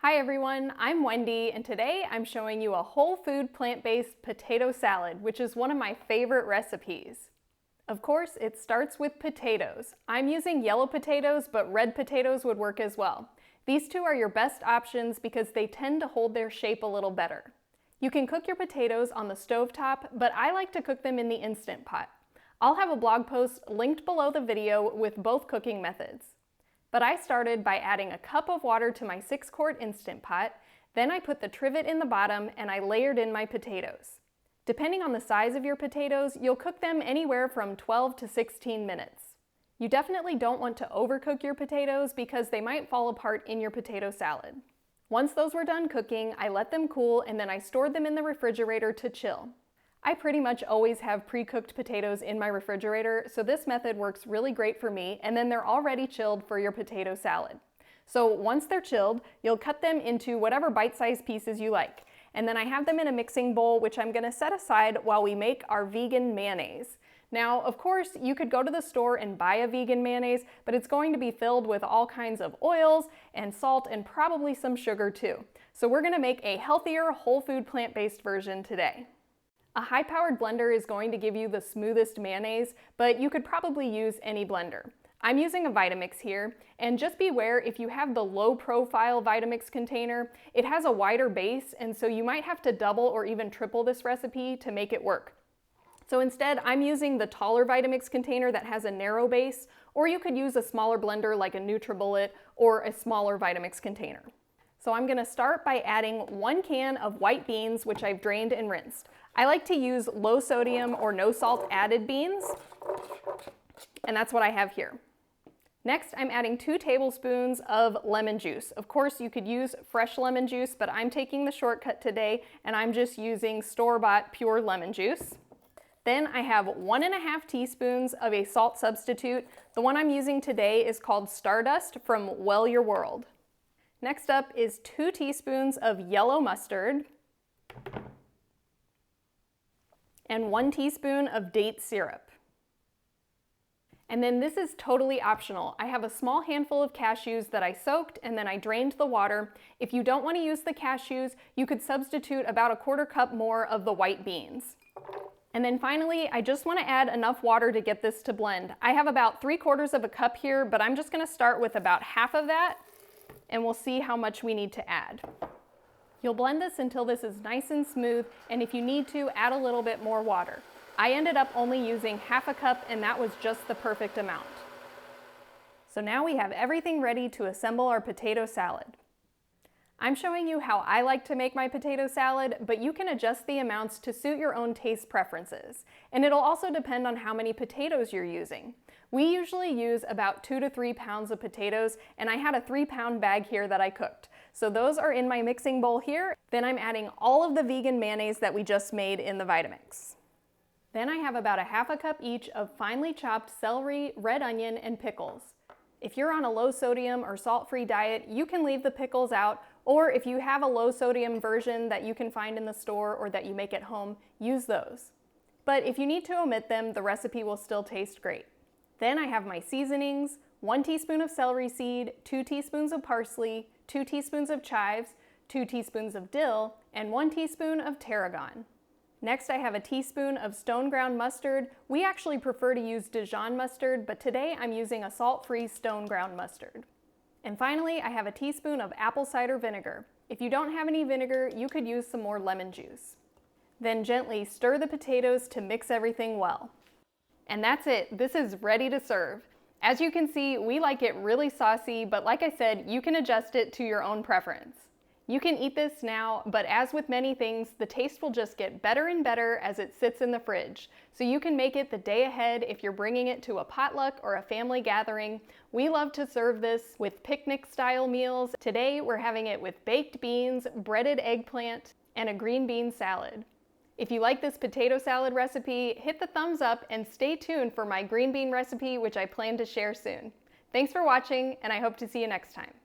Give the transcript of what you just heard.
Hi everyone, I'm Wendy, and today I'm showing you a whole food plant-based potato salad, which is one of my favorite recipes. Of course, it starts with potatoes. I'm using yellow potatoes, but red potatoes would work as well. These two are your best options because they tend to hold their shape a little better. You can cook your potatoes on the stovetop, but I like to cook them in the Instant Pot. I'll have a blog post linked below the video with both cooking methods. But I started by adding a cup of water to my 6-quart Instant Pot, then I put the trivet in the bottom and I layered in my potatoes. Depending on the size of your potatoes, you'll cook them anywhere from 12 to 16 minutes. You definitely don't want to overcook your potatoes because they might fall apart in your potato salad. Once those were done cooking, I let them cool and then I stored them in the refrigerator to chill. I pretty much always have pre-cooked potatoes in my refrigerator, so this method works really great for me, and then they're already chilled for your potato salad. So once they're chilled, you'll cut them into whatever bite-sized pieces you like. And then I have them in a mixing bowl, which I'm gonna set aside while we make our vegan mayonnaise. Now, of course, you could go to the store and buy a vegan mayonnaise, but it's going to be filled with all kinds of oils and salt and probably some sugar too. So we're gonna make a healthier, whole food, plant-based version today. A high-powered blender is going to give you the smoothest mayonnaise, but you could probably use any blender. I'm using a Vitamix here, and just beware if you have the low-profile Vitamix container, it has a wider base, and so you might have to double or even triple this recipe to make it work. So instead, I'm using the taller Vitamix container that has a narrow base, or you could use a smaller blender like a NutriBullet or a smaller Vitamix container. So I'm gonna start by adding 1 can of white beans, which I've drained and rinsed. I like to use low sodium or no salt added beans, and that's what I have here. Next, I'm adding 2 tablespoons of lemon juice. Of course, you could use fresh lemon juice, but I'm taking the shortcut today, and I'm just using store-bought pure lemon juice. Then I have 1½ teaspoons of a salt substitute. The one I'm using today is called Stardust from Well Your World. Next up is 2 teaspoons of yellow mustard and 1 teaspoon of date syrup. And then this is totally optional. I have a small handful of cashews that I soaked and then I drained the water. If you don't want to use the cashews, you could substitute about 1/4 cup more of the white beans. And then finally, I just want to add enough water to get this to blend. I have about 3/4 cup here, but I'm just going to start with about half of that, and we'll see how much we need to add. You'll blend this until this is nice and smooth, and if you need to, add a little bit more water. I ended up only using ½ cup, and that was just the perfect amount. So now we have everything ready to assemble our potato salad. I'm showing you how I like to make my potato salad, but you can adjust the amounts to suit your own taste preferences. And it'll also depend on how many potatoes you're using. We usually use about 2 to 3 pounds of potatoes, and I had a 3-pound bag here that I cooked. So those are in my mixing bowl here. Then I'm adding all of the vegan mayonnaise that we just made in the Vitamix. Then I have about ½ cup each of finely chopped celery, red onion, and pickles. If you're on a low sodium or salt-free diet, you can leave the pickles out, or if you have a low sodium version that you can find in the store or that you make at home, use those. But if you need to omit them, the recipe will still taste great. Then I have my seasonings: 1 teaspoon of celery seed, 2 teaspoons of parsley, 2 teaspoons of chives, 2 teaspoons of dill, and 1 teaspoon of tarragon. Next, I have a teaspoon of stone ground mustard. We actually prefer to use Dijon mustard, but today I'm using a salt-free stone ground mustard. And finally, I have a teaspoon of apple cider vinegar. If you don't have any vinegar, you could use some more lemon juice. Then gently stir the potatoes to mix everything well. And that's it. This is ready to serve. As you can see, we like it really saucy, but like I said, you can adjust it to your own preference. You can eat this now, but as with many things, the taste will just get better and better as it sits in the fridge. So you can make it the day ahead if you're bringing it to a potluck or a family gathering. We love to serve this with picnic-style meals. Today, we're having it with baked beans, breaded eggplant, and a green bean salad. If you like this potato salad recipe, hit the thumbs up and stay tuned for my green bean recipe, which I plan to share soon. Thanks for watching, and I hope to see you next time.